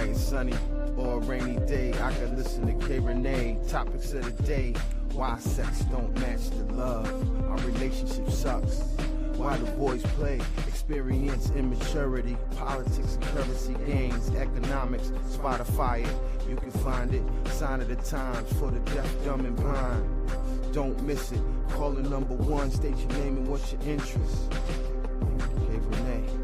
bright, sunny, or a rainy day, I can listen to Rene'S. Topics of the day: why sex don't match the love, our relationship sucks, why the boys play, experience immaturity, politics and currency gains, economics, Spotify it, you can find it, sign of the times for the deaf, dumb, and blind. Don't miss it, call the number one, state your name and what's your interest. Rene'S, Rene'S.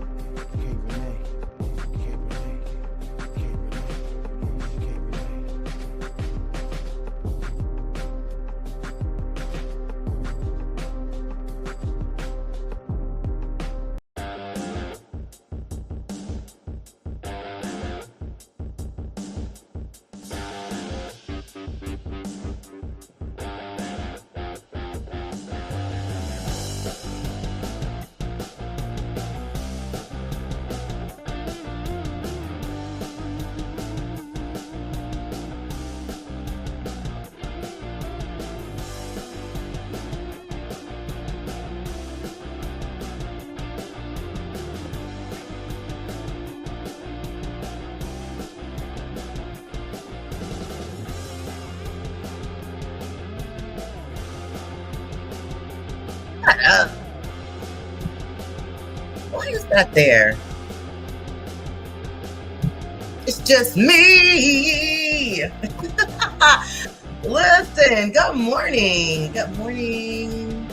Why is that there? It's just me. Listen, good morning. Good morning.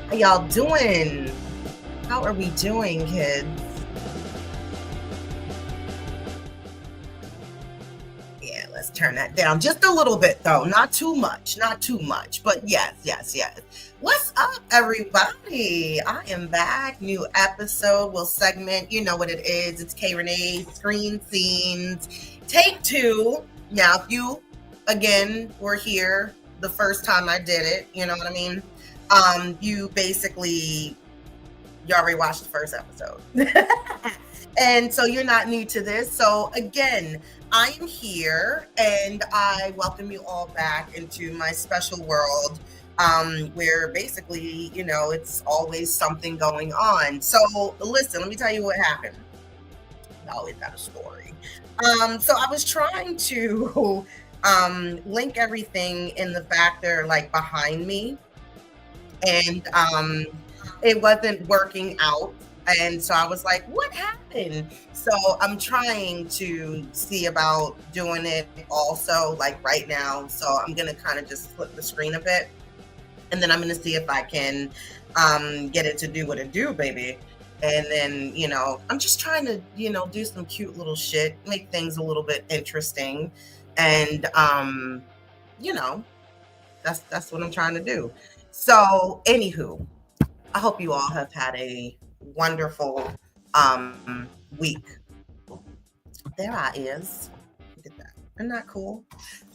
How y'all doing? How are we doing, kids? Yeah, let's turn that down just a little bit, though. Not too much. But yes. What's up, everybody? I am back. New episode, segment. You know what it is. It's Rene'S Screen Scenes. Take 2. Now, if you, again, were here the first time I did it, you know what I mean? You already watched the first episode. And so you're not new to this. So again, I am here and I welcome you all back into my special world. Where basically, it's always something going on. So listen, let me tell you what happened. I always got a story. So I was trying to link everything in the factor behind me, and it wasn't working out. And so I was like, what happened? So I'm trying to see about doing it also right now. So I'm going to kind of just flip the screen a bit. And then I'm going to see if I can get it to do what it do, baby. And then, I'm just trying to, do some cute little shit, make things a little bit interesting. And, that's what I'm trying to do. So, anywho, I hope you all have had a wonderful week. There I is. Look at that. Isn't that cool?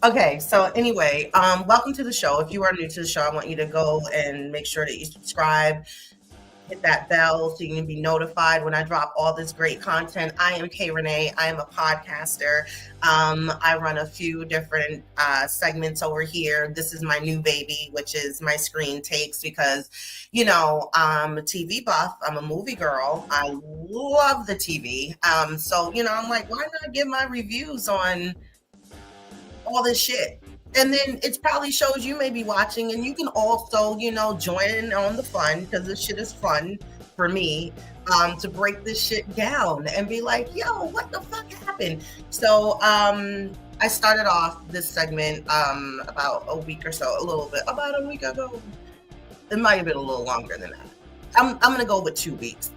Okay, so anyway, welcome to the show. If you are new to the show, I want you to go and make sure that you subscribe, hit that bell so you can be notified when I drop all this great content. I am Rene'S. I am a podcaster. I run a few different segments over here. This is my new baby, which is my screen takes, because, I'm a TV buff. I'm a movie girl. I love the TV. So, I'm like, why not give my reviews on all this shit? And then it probably shows you may be watching, and you can also, join in on the fun, because this shit is fun for me, to break this shit down and be like, yo, what the fuck happened? So I started off this segment about a week ago. It might have been a little longer than that. I'm going to go with 2 weeks,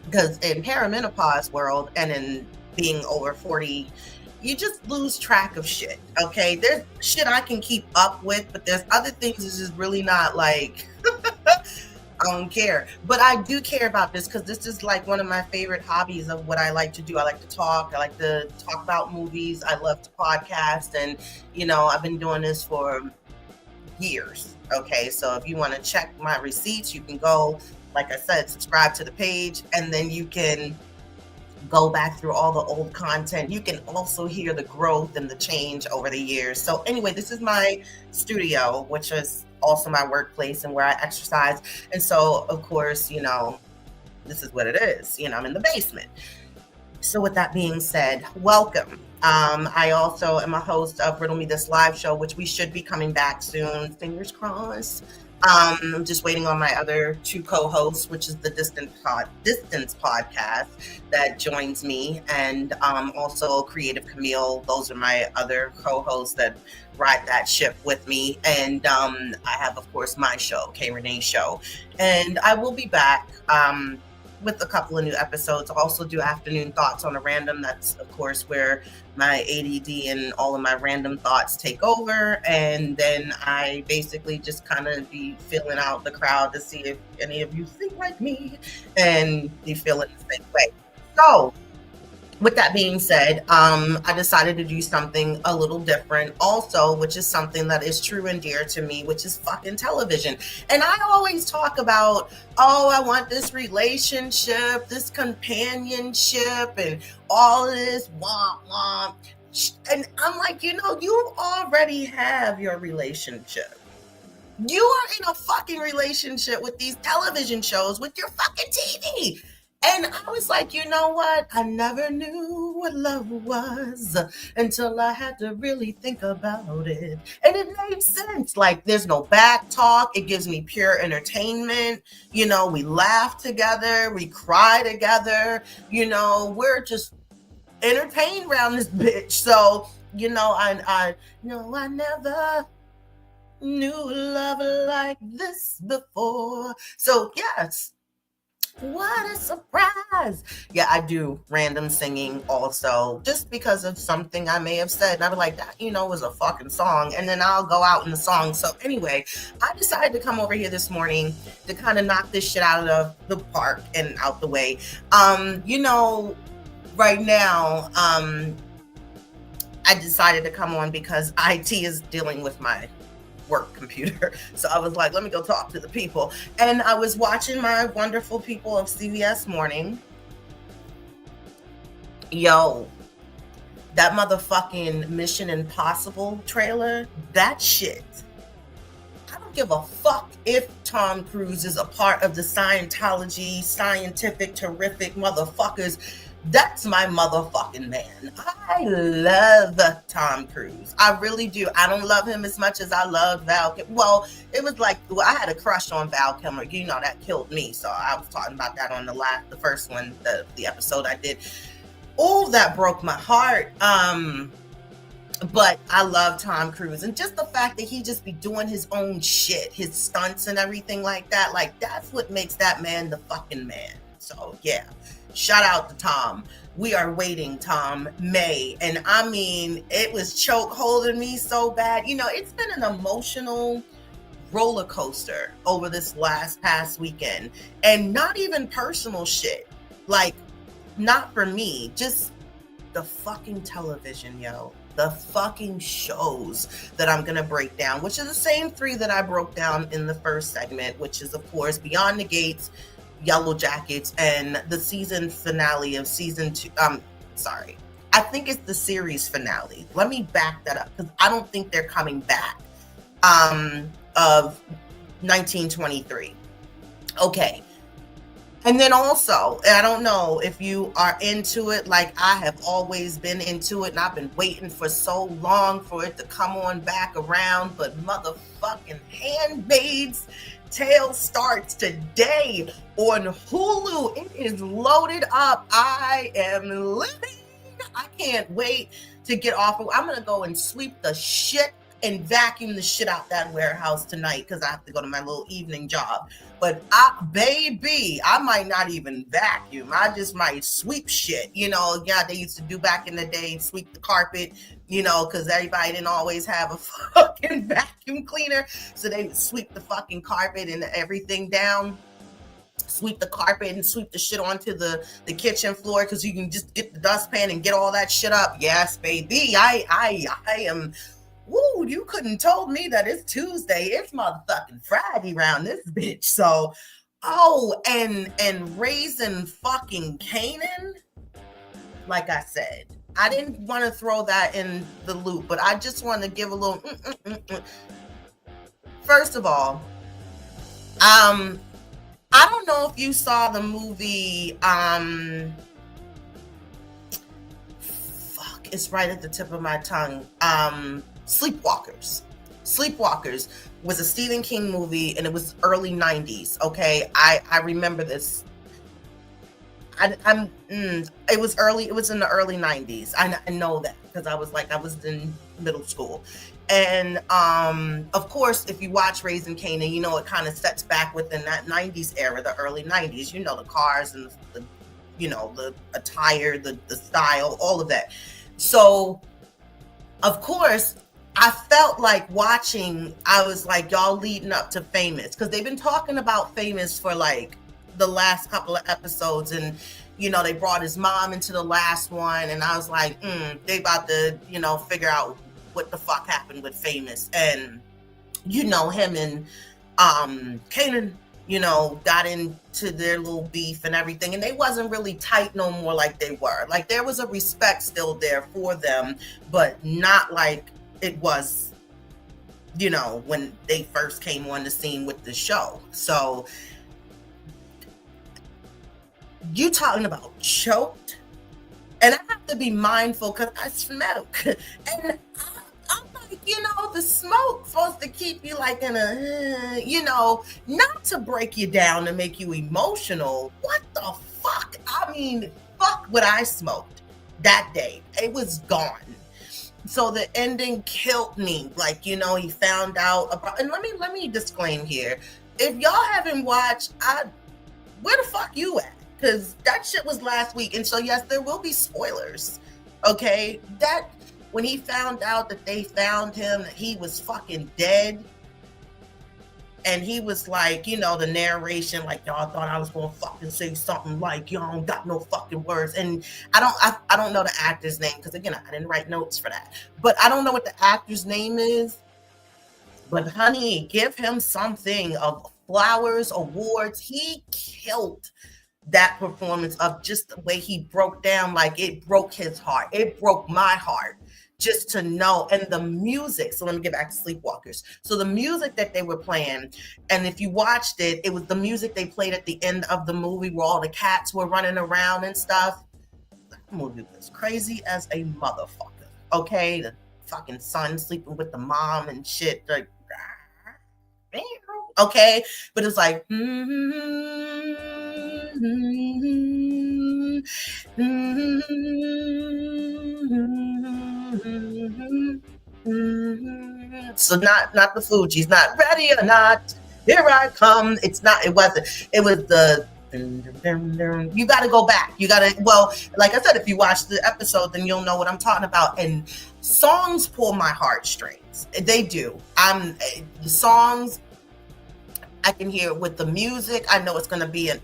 because in perimenopause world and in being over 40, you just lose track of shit, okay? There's shit I can keep up with, but there's other things that's just really not I don't care. But I do care about this, because this is one of my favorite hobbies of what I like to do. I like to talk. I like to talk about movies. I love to podcast. And, I've been doing this for years, okay? So if you want to check my receipts, you can go, like I said, subscribe to the page, and then you can go back through all the old content. You can also hear the growth and the change over the years. So anyway, this is my studio, which is also my workplace and where I exercise. And so, of course, this is what it is. I'm in the basement. So with that being said, welcome I also am a host of Riddle Me This live show, which we should be coming back soon. Fingers crossed. I'm just waiting on my other two co-hosts, which is the Distance podcast that joins me, and also Creative Camille. Those are my other co-hosts that ride that ship with me. And I have, of course, my show, Rene'S Show, and I will be back. With a couple of new episodes. I'll also do afternoon thoughts on a random. That's, of course, where my ADD and all of my random thoughts take over. And then I basically just kind of be filling out the crowd to see if any of you think like me and be feeling the same way. So, with that being said, I decided to do something a little different also, which is something that is true and dear to me, which is fucking television. And I always talk about, oh, I want this relationship, this companionship, and all of this womp womp. And I'm like, you already have your relationship. You are in a fucking relationship with these television shows, with your fucking TV. And I was like, you know what? I never knew what love was until I had to really think about it. And it made sense. Like, there's no back talk. It gives me pure entertainment. We laugh together. We cry together. We're just entertained around this bitch. So, I never knew love like this before. So, yes. What a surprise. Yeah, I do random singing also, just because of something I may have said. And I'll be like, that, was a fucking song. And then I'll go out in the song. So anyway, I decided to come over here this morning to kind of knock this shit out of the park and out the way. Right now, I decided to come on because IT is dealing with my work computer. So I was like, let me go talk to the people. And I was watching my wonderful people of CBS Morning. Yo, that motherfucking Mission Impossible trailer, that shit. I don't give a fuck if Tom Cruise is a part of the Scientology, scientific, terrific motherfuckers. That's my motherfucking man. I love Tom Cruise. I really do. I don't love him as much as I love Val Kilmer. Well, it was like, I had a crush on Val Kilmer. That killed me. So I was talking about that on the first one, the episode I did. Oh, that broke my heart. But I love Tom Cruise. And just the fact that he just be doing his own shit, his stunts and everything like that, like, that's what makes that man the fucking man. So, yeah. Shout out to Tom. We are waiting, Tom, May. And I mean, it was choke holding me so bad. It's been an emotional roller coaster over this past weekend. And not even personal shit. Like, not for me. Just the fucking television, yo. The fucking shows that I'm going to break down, which is the same 3 that I broke down in the first segment, which is, of course, Beyond the Gates, Yellowjackets, and the season finale of season 2. I think it's the series finale. Let me back that up, because I don't think they're coming back. Of 1923. Okay. And then also, I don't know if you are into it like I have always been into it, and I've been waiting for so long for it to come on back around, but motherfucking Handmaid's Tale starts today on Hulu. It is loaded up. I am living. I can't wait to get off. I'm going to go and sweep the shit and vacuum the shit out that warehouse tonight, because I have to go to my little evening job. But I might not even vacuum. I just might sweep shit. They used to do back in the day, sweep the carpet, because everybody didn't always have a fucking vacuum cleaner. So they would sweep the fucking carpet and everything down. Sweep the carpet and sweep the shit onto the kitchen floor, because you can just get the dustpan and get all that shit up. Yes, baby. I am... Woo, you couldn't told me that it's Tuesday. It's motherfucking Friday around this bitch. So, and Raising fucking Canaan. Like I said, I didn't want to throw that in the loop, but I just want to give a little. First of all, I don't know if you saw the movie. Fuck, week is right at the tip of my tongue. Sleepwalkers. Sleepwalkers was a Stephen King movie, and it was early 90s. Okay, I remember this. It was early. It was in the early 90s. I know that because I was in middle school, and of course, if you watch Raising Kanan, you know it kind of sets back within that 90s era, the early 90s. You know, the cars and the the attire, the style, all of that. So, of course, I felt like watching. I was like, y'all leading up to Famous, because they've been talking about Famous for like the last couple of episodes, and they brought his mom into the last one, and I was like, they about to figure out what the fuck happened with Famous. And him and Kanan got into their little beef and everything, and they wasn't really tight no more like they were. Like, there was a respect still there for them, but not like it was when they first came on the scene with the show. So you talking about choked, and I have to be mindful because I smoke, and I'm like, the smoke's supposed to keep you like in a, not to break you down and make you emotional. What the fuck? I mean, fuck what I smoked that day. It was gone. So the ending killed me. Like, he found out about, and let me disclaim here. If y'all haven't watched, where the fuck you at? Because that shit was last week. And so, yes, there will be spoilers. Okay? That, when he found out that they found him, that he was fucking dead. And he was like, the narration, like, y'all thought I was going to fucking say something like, y'all don't got no fucking words. And I don't know the actor's name, because, again, I didn't write notes for that. But I don't know what the actor's name is. But, honey, give him something of flowers, awards. He killed that performance of just the way he broke down. Like, it broke his heart. It broke my heart just to know. And the music. So let me get back to Sleepwalkers. So the music that they were playing, and if you watched it, it was the music they played at the end of the movie where all the cats were running around and stuff. That movie was crazy as a motherfucker. Okay, the fucking son sleeping with the mom and shit. Like, okay, but it's like, so not the Fugees, not Ready or Not, Here I Come. It wasn't. It was the you got to go back. You got to, well, like I said, if you watch the episode, then you'll know what I'm talking about. And songs pull my heartstrings. They do. The songs, I can hear it with the music. I know it's going to be a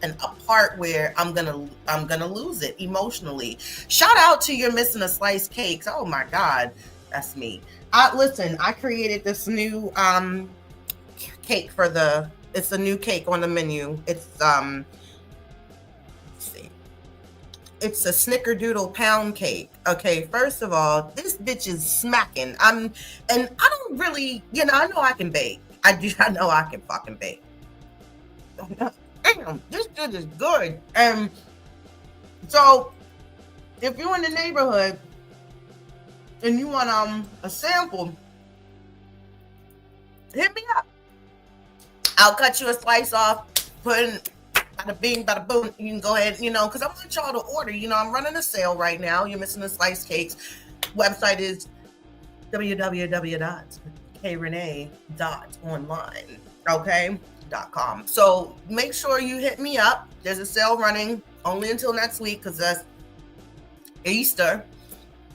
part where I'm gonna lose it emotionally. Shout out to You're Missing a Slice Cakes. Oh my God, that's me. Listen, I created this new cake for it's a new cake on the menu. It's let's see. It's a snickerdoodle pound cake. Okay, first of all, this bitch is smacking. And I don't really, I know I can bake. I know I can fucking bake. Damn, this shit is good. And so, if you're in the neighborhood and you want a sample, hit me up. I'll cut you a slice off, put in bada bing, bada boom. You can go ahead, because I want y'all to order. I'm running a sale right now. You're Missing the Slice Cakes. Website is www.krene.online. Okay? .com. So make sure you hit me up. There's a sale running only until next week because that's Easter.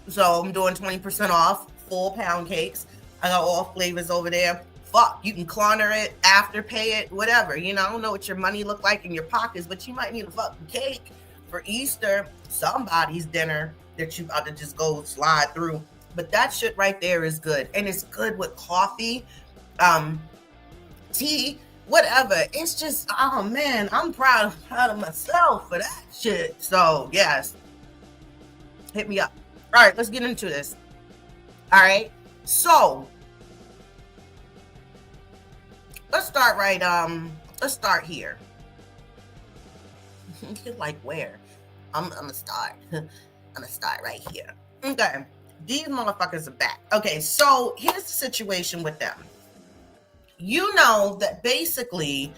So I'm doing 20% off full pound cakes. I got all flavors over there. Fuck, you can Klarna it, Afterpay it, whatever. I don't know what your money look like in your pockets, but you might need a fucking cake for Easter, somebody's dinner that you about to just go slide through. But that shit right there is good. And it's good with coffee, tea, whatever. It's just, oh man, I'm proud of myself for that shit. So yes, hit me up. All right, let's get into this. All right, so let's start let's start here. Like where? I'm gonna start. I'm gonna start right here. Okay, These motherfuckers are back. Okay, so here's the situation with them. You know that basically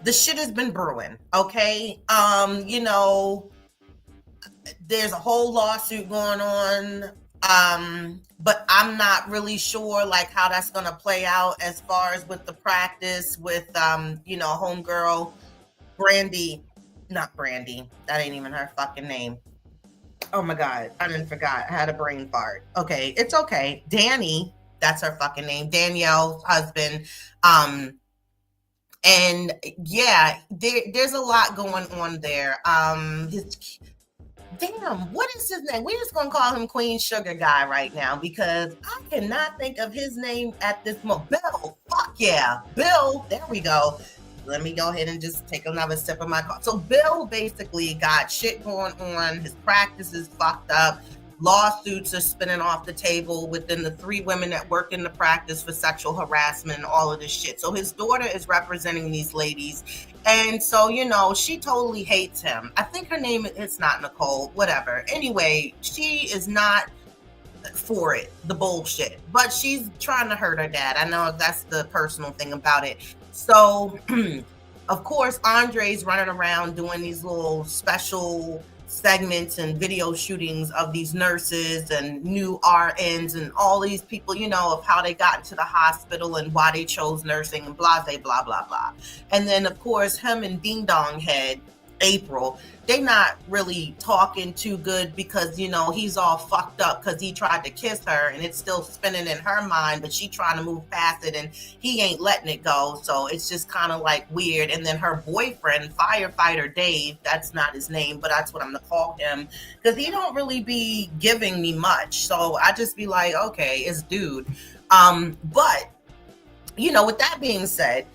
the shit has been brewing, okay? You know, there's a whole lawsuit going on. But I'm not really sure like how that's gonna play out as far as with the practice with you know, homegirl Brandy, not Brandy, that ain't even her fucking name. Oh my God, I didn't forgot. I had a brain fart. Okay, it's okay. Danny, that's her fucking name. Danielle's husband. And yeah, there's a lot going on there. His damn, what is his name? We're just gonna call him Queen Sugar Guy right now because I cannot think of his name at this moment. Bill, fuck yeah, Bill. There we go. Let me go ahead and just take another sip of my coffee. So Bill basically got shit going on. His practice is fucked up. Lawsuits are spinning off the table within the 3 women that work in the practice for sexual harassment and all of this shit. So his daughter is representing these ladies. And so, you know, she totally hates him. I think her name is not Nicole, whatever. Anyway, she is not for it, the bullshit. But she's trying to hurt her dad. I know that's the personal thing about it. So, of course, Andre's running around doing these little special segments and video shootings of these nurses and new RNs and all these people, you know, of how they got into the hospital and why they chose nursing and blah, blah, blah, blah. And then, of course, him and Ding Dong Head, April, they not really talking too good because, you know, he's all fucked up because he tried to kiss her and it's still spinning in her mind, but she trying to move past it and he ain't letting it go. So it's just kind of like weird. And then her boyfriend, firefighter Dave, that's not his name, but that's what I'm gonna call him because he don't really be giving me much. So I just be like, okay, it's dude. But you know, with that being said,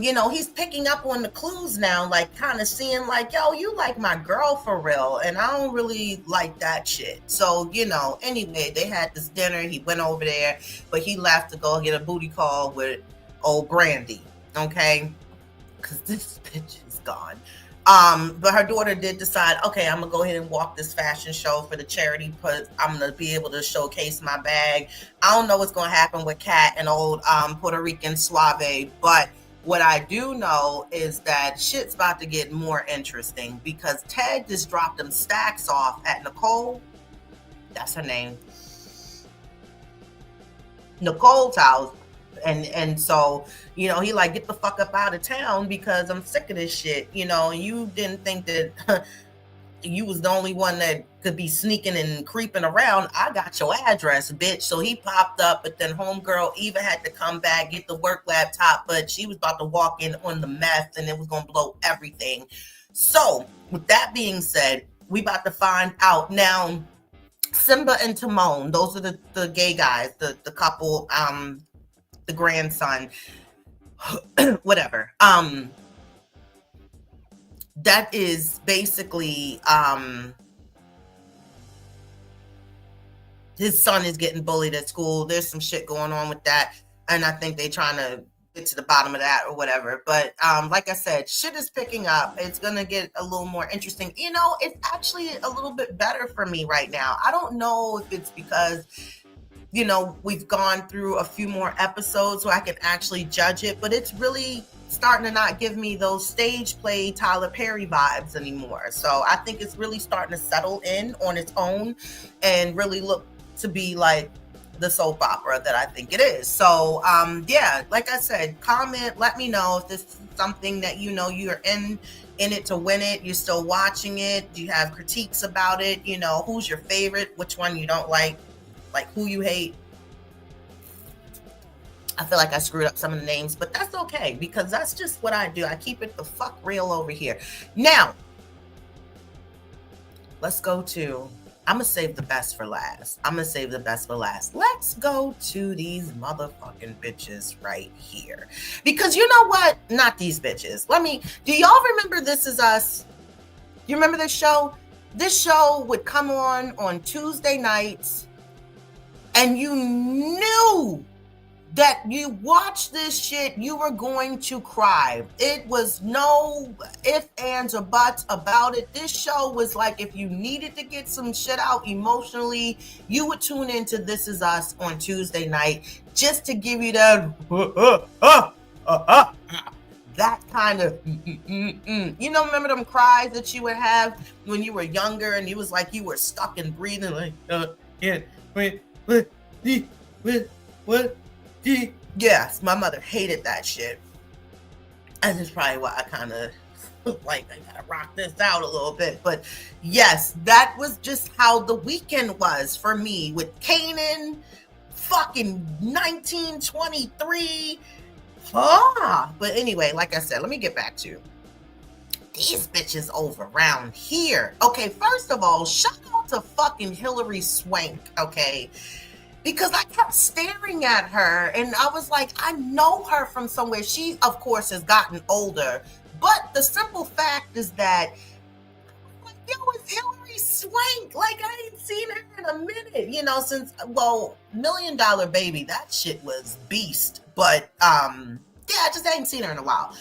you know, he's picking up on the clues now, like kind of seeing like, yo, you like my girl for real. And I don't really like that shit. So, you know, anyway, they had this dinner. He went over there, but he left to go get a booty call with old Brandy. Okay. Cause this bitch is gone. But her daughter did decide, okay, I'm gonna go ahead and walk this fashion show for the charity, but I'm gonna be able to showcase my bag. I don't know what's gonna happen with Kat and old Puerto Rican Suave, but what I do know is that shit's about to get more interesting because Ted just dropped them stacks off at Nicole. That's her name. Nicole's house. And so, you know, he like, get the fuck up out of town because I'm sick of this shit. You know, you didn't think that you was the only one that could be sneaking and creeping around. I got your address, bitch. So he popped up, but then homegirl Eva had to come back, get the work laptop, but she was about to walk in on the meth and it was going to blow everything. So with that being said, we about to find out now. Simba and Timon, those are the gay guys, the couple, the grandson, whatever. That is basically his son is getting bullied at school. There's some shit going on with that, and I think they trying to get to the bottom of that or whatever. But like I said, shit is picking up. It's gonna get a little more interesting. You know, it's actually a little bit better for me right now. I don't know if it's because, you know, we've gone through a few more episodes so I can actually judge it, but it's really starting to not give me those stage play Tyler Perry vibes anymore. So I think it's really starting to settle in on its own and really look to be like the soap opera that I think it is. So yeah, like I said, comment, let me know if this is something that, you know, you're in it to win it, you're still watching it, do you have critiques about it, you know, who's your favorite, which one you don't like who you hate. I feel like I screwed up some of the names, but that's okay because that's just what I do. I keep it the fuck real over here. Now, let's go to, I'm going to save the best for last. Let's go to these motherfucking bitches right here. Because you know what? Not these bitches. Do y'all remember This Is Us? You remember this show? This show would come on Tuesday nights, and you knew that you watch this shit, you were going to cry. It was no ifs, ands, or buts about it. This show was like, if you needed to get some shit out emotionally, you would tune into This Is Us on Tuesday night just to give you that that kind of you know, remember them cries that you would have when you were younger and you was like you were stuck in breathing like yes, my mother hated that shit. And that's probably why I kind of like, I gotta rock this out a little bit. But yes, that was just how the weekend was for me with Kanan, fucking 1923. But anyway, like I said, let me get back to these bitches over around here. Okay, first of all, shout out to fucking Hilary Swank, okay? Because I kept staring at her and I was like, I know her from somewhere. She, of course, has gotten older. But the simple fact is that, like, yo, it's Hilary Swank. Like, I ain't seen her in a minute, you know, since, well, $1 Million Baby, that shit was beast. But, yeah, I just ain't seen her in a while.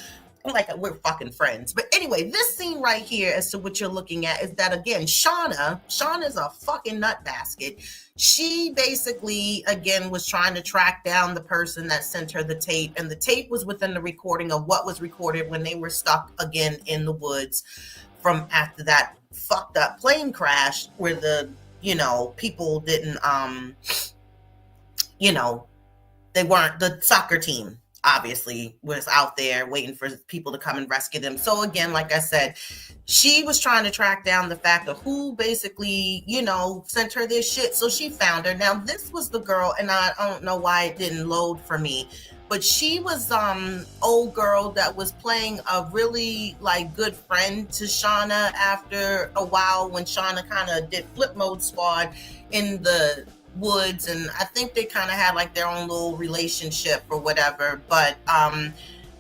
Like, we're fucking friends. But anyway, this scene right here, as to what you're looking at, is that, again, Shauna's a fucking nut basket. She basically, again, was trying to track down the person that sent her the tape, and the tape was within the recording of what was recorded when they were stuck again in the woods from after that fucked up plane crash where the, you know, people didn't, you know, they weren't, the soccer team obviously was out there waiting for people to come and rescue them. So again, like I said, she was trying to track down the fact of who basically, you know, sent her this shit. So she found her. Now this was the girl, and I don't know why it didn't load for me, but she was old girl that was playing a really like good friend to Shauna after a while when Shauna kind of did flip mode squad in the woods, and I think they kind of had like their own little relationship or whatever. But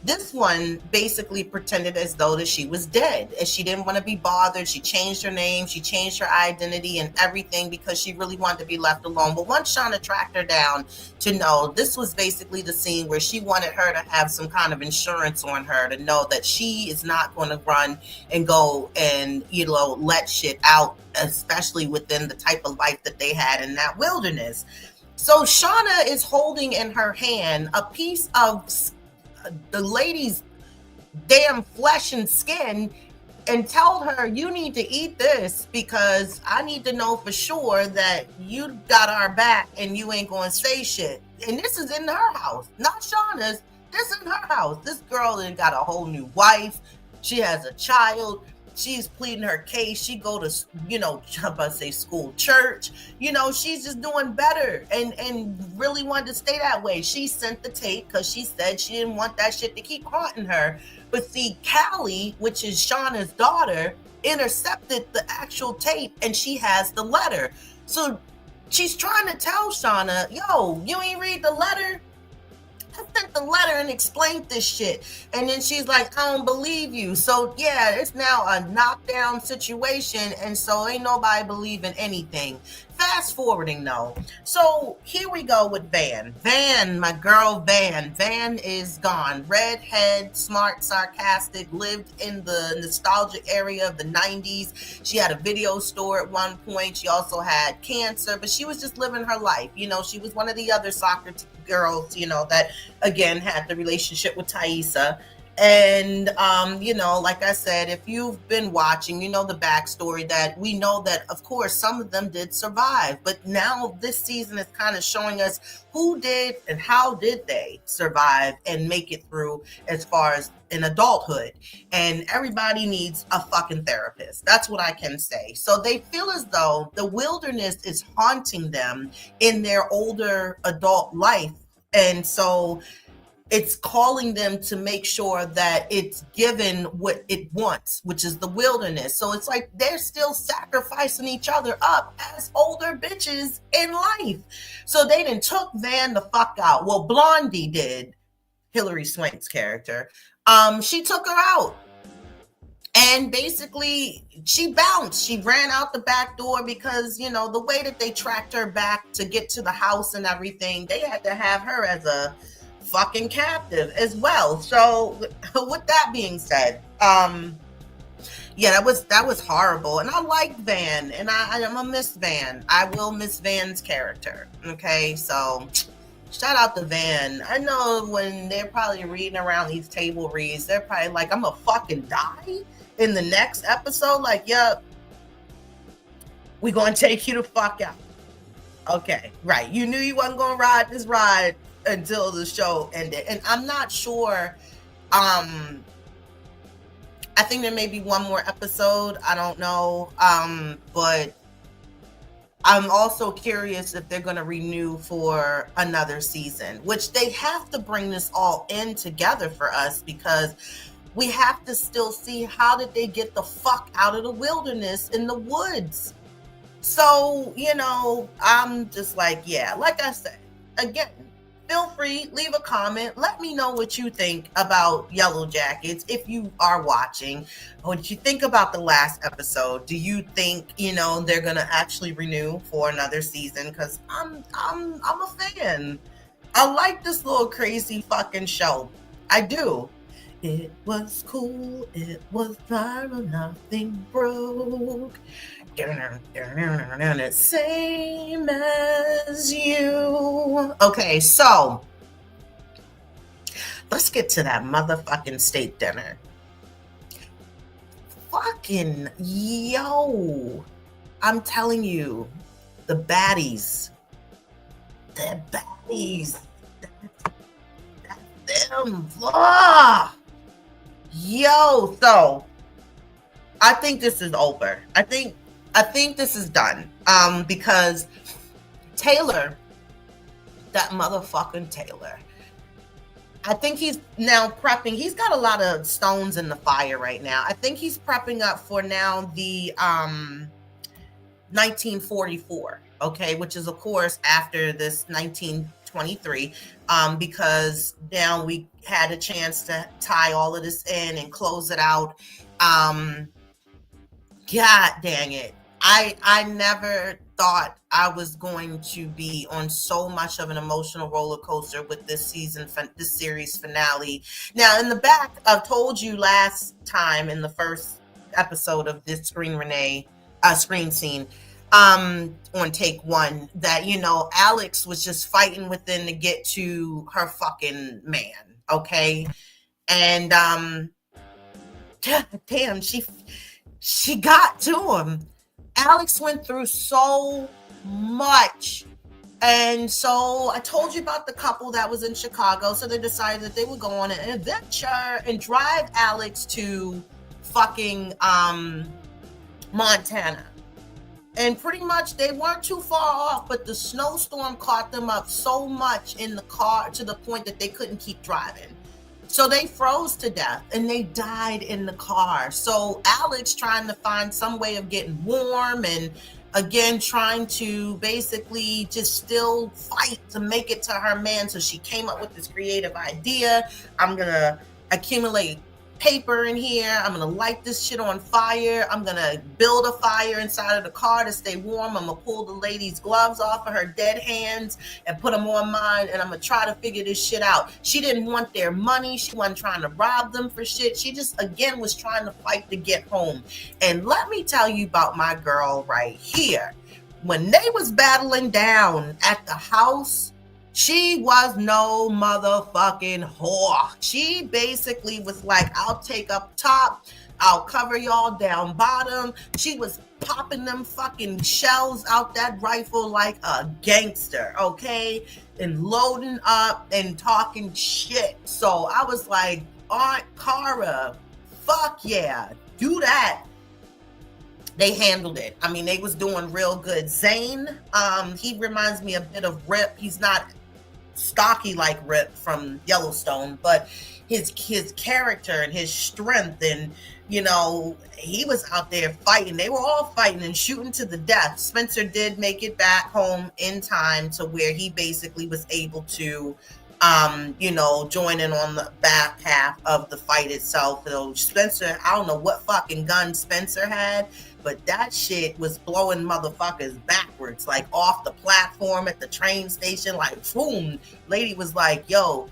this one basically pretended as though that she was dead and she didn't want to be bothered. She changed her name, she changed her identity and everything because she really wanted to be left alone. But once Shauna tracked her down to know, this was basically the scene where she wanted her to have some kind of insurance on her to know that she is not going to run and go and, you know, let shit out, especially within the type of life that they had in that wilderness. So Shauna is holding in her hand a piece of the lady's damn flesh and skin and told her, you need to eat this because I need to know for sure that you got our back and you ain't going to say shit. And this is in her house, not Shauna's. This is in her house. This girl has got a whole new wife. She has a child. She's pleading her case. She go to, you know, I'm about to say school, church. You know, she's just doing better and really wanted to stay that way. She sent the tape because she said she didn't want that shit to keep haunting her. But see, Callie, which is Shauna's daughter, intercepted the actual tape and she has the letter. So she's trying to tell Shauna, yo, you ain't read the letter? I sent the letter and explained this shit. And then she's like, I don't believe you. So yeah, it's now a knockdown situation. And so ain't nobody believing anything. Fast forwarding though. So here we go with Van. Van, my girl Van. Van is gone. Redhead, smart, sarcastic, lived in the nostalgic area of the 90s. She had a video store at one point. She also had cancer, but she was just living her life. You know, she was one of the other soccer girls, you know, that again had the relationship with Thaisa. And you know, like I said, if you've been watching, you know the backstory that we know that of course some of them did survive, but now this season is kind of showing us who did and how did they survive and make it through as far as in adulthood. And everybody needs a fucking therapist. That's what I can say. So they feel as though the wilderness is haunting them in their older adult life. And so it's calling them to make sure that it's given what it wants, which is the wilderness. So it's like they're still sacrificing each other up as older bitches in life. So they done took Van the fuck out. Well, Blondie did, Hilary Swank's character. She took her out. And basically, she bounced. She ran out the back door because, you know, the way that they tracked her back to get to the house and everything, they had to have her as a fucking captive as well. So, with that being said, yeah, that was horrible. And I liked Van, and I'm a miss Van. I will miss Van's character. Okay, so shout out to Van. I know when they're probably reading around these table reads, they're probably like, I'm gonna fucking die in the next episode. Like, yep, we gonna take you the fuck out. Okay, right. You knew you wasn't gonna ride this ride until the show ended. And I'm not sure. I think there may be one more episode. I don't know. But I'm also curious if they're going to renew for another season, which they have to bring this all in together for us, because we have to still see how did they get the fuck out of the wilderness in the woods. So, you know, I'm just like, yeah, like I said, again, feel free, leave a comment. Let me know what you think about Yellowjackets if you are watching. What you think about the last episode? Do you think, you know, they're gonna actually renew for another season? Because I'm a fan. I like this little crazy fucking show. I do. It was cool. It was viral. Nothing broke. Same as you. Okay, so let's get to that motherfucking steak dinner. Fucking yo, I'm telling you, the baddies, that's them. Yo, so I think this is over. I think this is done. Because Taylor, that motherfucking Taylor, I think he's now prepping. He's got a lot of stones in the fire right now. I think he's prepping up for now the 1944, okay, which is of course after this 1923, because now we had a chance to tie all of this in and close it out. God dang it. I never thought I was going to be on so much of an emotional roller coaster with this series finale. Now, in the back, I've told you last time in the first episode of this screen scene, on take one, that, you know, Alex was just fighting within to get to her fucking man, okay? And damn, she got to him. Alex went through so much. And so I told you about the couple that was in Chicago. So they decided that they would go on an adventure and drive Alex to fucking Montana. And pretty much they weren't too far off, but the snowstorm caught them up so much in the car to the point that they couldn't keep driving. So they froze to death and they died in the car. So Alex trying to find some way of getting warm and again trying to basically just still fight to make it to her man. So she came up with this creative idea. I'm going to accumulate paper in here. I'm going to light this shit on fire. I'm going to build a fire inside of the car to stay warm. I'm going to pull the lady's gloves off of her dead hands and put them on mine. And I'm going to try to figure this shit out. She didn't want their money. She wasn't trying to rob them for shit. She just, again, was trying to fight to get home. And let me tell you about my girl right here. When they was battling down at the house, she was no motherfucking whore. She basically was like, I'll take up top, I'll cover y'all down bottom. She was popping them fucking shells out that rifle like a gangster, okay? And loading up and talking shit. So I was like, Aunt Cara, fuck yeah, do that. They handled it. I mean, they was doing real good. Zane, he reminds me a bit of Rip. He's not stocky like Rip from Yellowstone, but his character and his strength, and you know, he was out there fighting. They were all fighting and shooting to the death. Spencer did make it back home in time to where he basically was able to joining on the back half of the fight itself. So Spencer, I don't know what fucking gun Spencer had, but that shit was blowing motherfuckers backwards, like off the platform at the train station, like boom. Lady was like, yo,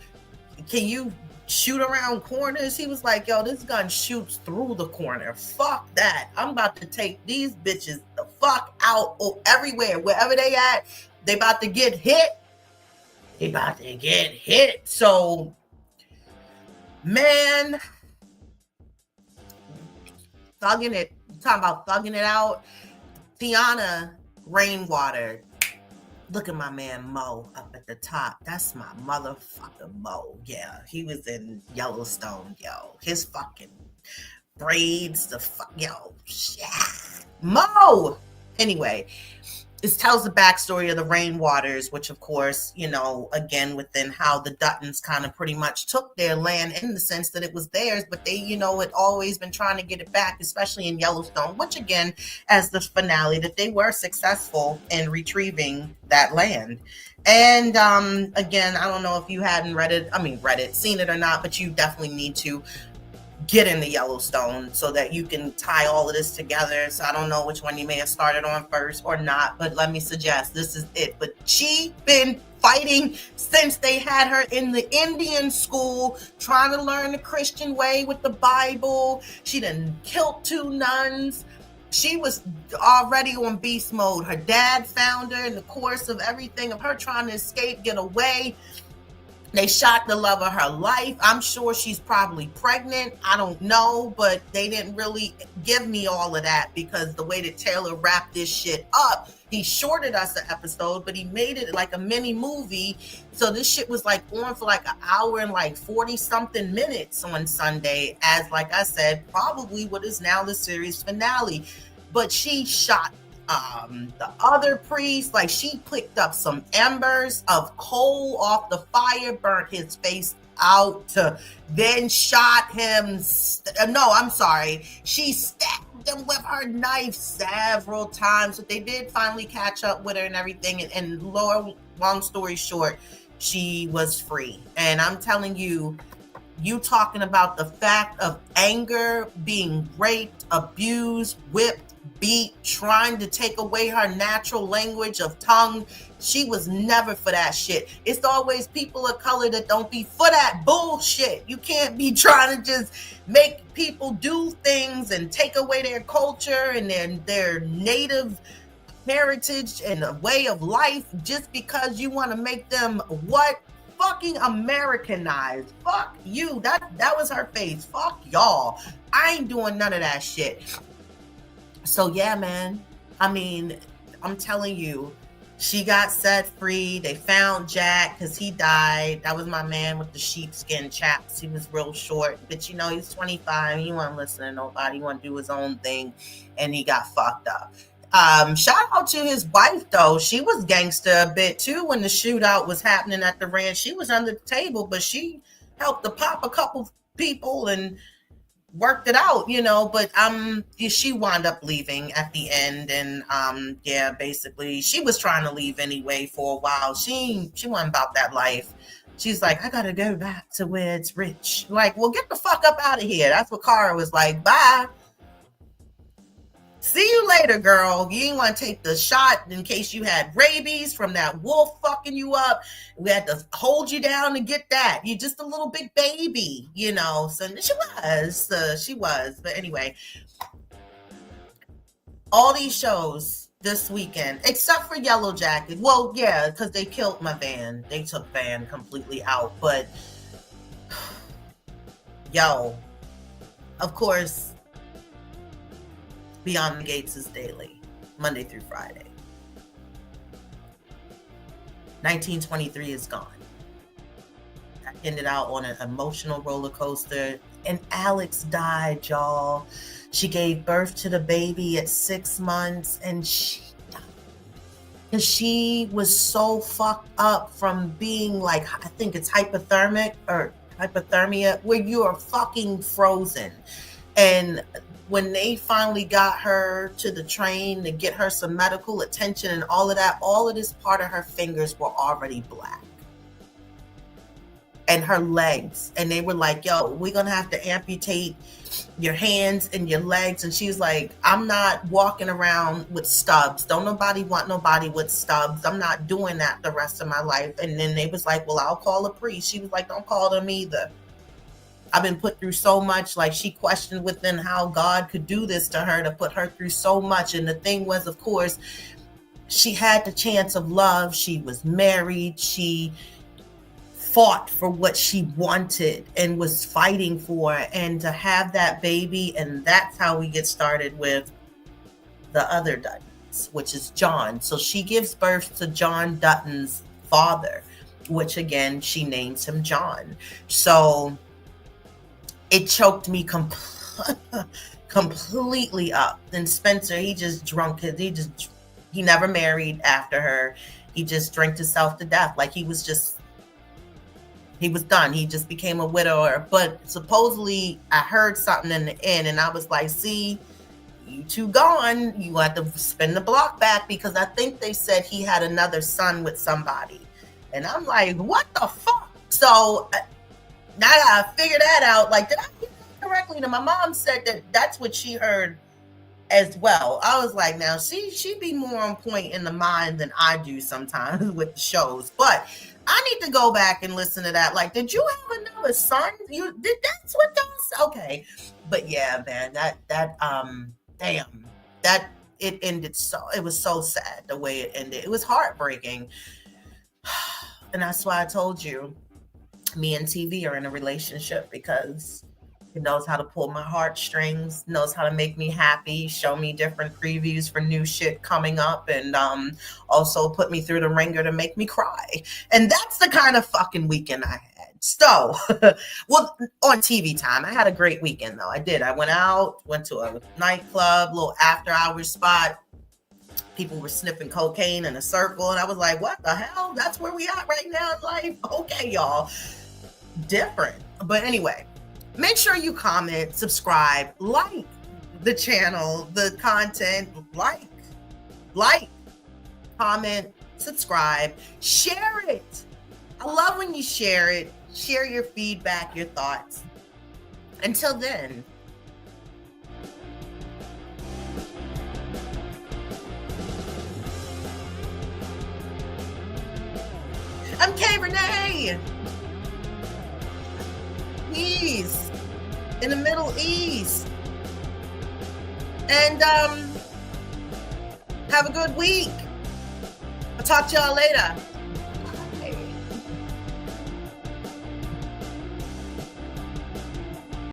can you shoot around corners? He was like, yo, this gun shoots through the corner. Fuck that. I'm about to take these bitches the fuck out everywhere. Wherever they at, they about to get hit. So, man, talking about thugging it out. Tiana Rainwater. Look at my man Mo up at the top. That's my motherfucking Mo. Yeah, he was in Yellowstone, yo. His fucking braids, Mo! Anyway, this tells the backstory of the Rainwaters, which of course, again, within how the Duttons kind of pretty much took their land in the sense that it was theirs, but they, had always been trying to get it back, especially in Yellowstone, which again, as the finale, that they were successful in retrieving that land. And again, I don't know if you hadn't seen it or not, but you definitely need to get into Yellowstone so that you can tie all of this together. So I don't know which one you may have started on first or not, but let me suggest this is it. But she been fighting since they had her in the Indian school, trying to learn the Christian way with the Bible. She done killed 2 nuns. She was already on beast mode. Her dad found her in the course of everything of her trying to escape, get away. They shot the love of her life. I'm sure she's probably pregnant. I don't know, but they didn't really give me all of that because the way that Taylor wrapped this shit up, he shorted us an episode, but he made it like a mini movie. So this shit was like on for like an hour and like 40 something minutes on Sunday as, like I said, probably what is now the series finale. But she shot the other priest, like she picked up some embers of coal off the fire, burnt his face out, then shot him. She stabbed him with her knife several times, but they did finally catch up with her and everything. And long story short, she was free. And I'm telling you, you talking about the fact of anger, being raped, abused, whipped, beat, trying to take away her natural language of tongue. She was never for that shit. It's always people of color that don't be for that bullshit. You can't be trying to just make people do things and take away their culture and their native heritage and a way of life just because you want to make them what? Fucking Americanized. Fuck you. That was her face. Fuck y'all. I ain't doing none of that shit. So yeah, man, I'm telling you, she got set free. They found Jack because he died. That was my man with the sheepskin chaps. He was real short, but he's 25. He wasn't listening to nobody. He wanted to do his own thing, and he got fucked up. Shout out to his wife though. She was gangster a bit too when the shootout was happening at the ranch. She was under the table, but she helped to pop a couple people and worked it out, but she wound up leaving at the end. And basically she was trying to leave anyway for a while. She wasn't about that life. She's like, I gotta go back to where it's rich. Like, well, get the fuck up out of here. That's what Cara was like. Bye. See you later, girl. You didn't want to take the shot in case you had rabies from that wolf fucking you up. We had to hold you down to get that. You're just a little big baby, So she was. But anyway, all these shows this weekend, except for Yellowjackets. Well, yeah, because they killed my Van. They took Van completely out. But, yo, of course, Beyond the Gates is daily, Monday through Friday. 1923 is gone. I ended out on an emotional roller coaster, and Alex died, y'all. She gave birth to the baby at 6 months, and she died. And she was so fucked up from being like, I think it's hypothermia, where you are fucking frozen. And when they finally got her to the train to get her some medical attention and all of that, all of this part of her fingers were already black. and her legs. And they were like, yo, we're going to have to amputate your hands and your legs. And she's like, I'm not walking around with stubs. Don't nobody want nobody with stubs. I'm not doing that the rest of my life. And then they was like, well, I'll call a priest. She was like, don't call them either. I've been put through so much. Like, she questioned within how God could do this to her, to put her through so much. And the thing was, of course, she had the chance of love. She was married. She fought for what she wanted and was fighting for, and to have that baby. And that's how we get started with the other Duttons, which is John. So she gives birth to John Dutton's father, which again, she names him John. So it choked me completely up. And Spencer, he just drunk his, he never married after her. He just drank himself to death. Like, he was done. He just became a widower. But supposedly I heard something in the end, and I was like, see, you two gone. You have to spin the block back, because I think they said he had another son with somebody. And I'm like, what the fuck? So now I gotta figure that out. Like, did I hear that correctly? And my mom said that that's what she heard as well. I was like, now she be more on point in the mind than I do sometimes with the shows. But I need to go back and listen to that. Like, did you have another son? You did? That's what those? Okay. But yeah, man, it ended it was so sad the way it ended. It was heartbreaking. And that's why I told you, me and TV are in a relationship, because it knows how to pull my heartstrings, knows how to make me happy, show me different previews for new shit coming up, and also put me through the ringer to make me cry. And that's the kind of fucking weekend I had. So, well, on TV time, I had a great weekend though. I did. I went to a nightclub, little after hours spot. People were sniffing cocaine in a circle, and I was like, what the hell? That's where we at right now in life? Okay, y'all. Different. But anyway, make sure you comment, subscribe, like the channel, the content, like, comment, subscribe, share it. I love when you share it. Share your feedback, your thoughts. Until then. I'm K Renee. East, in the Middle East. And have a good week. I'll talk to y'all later.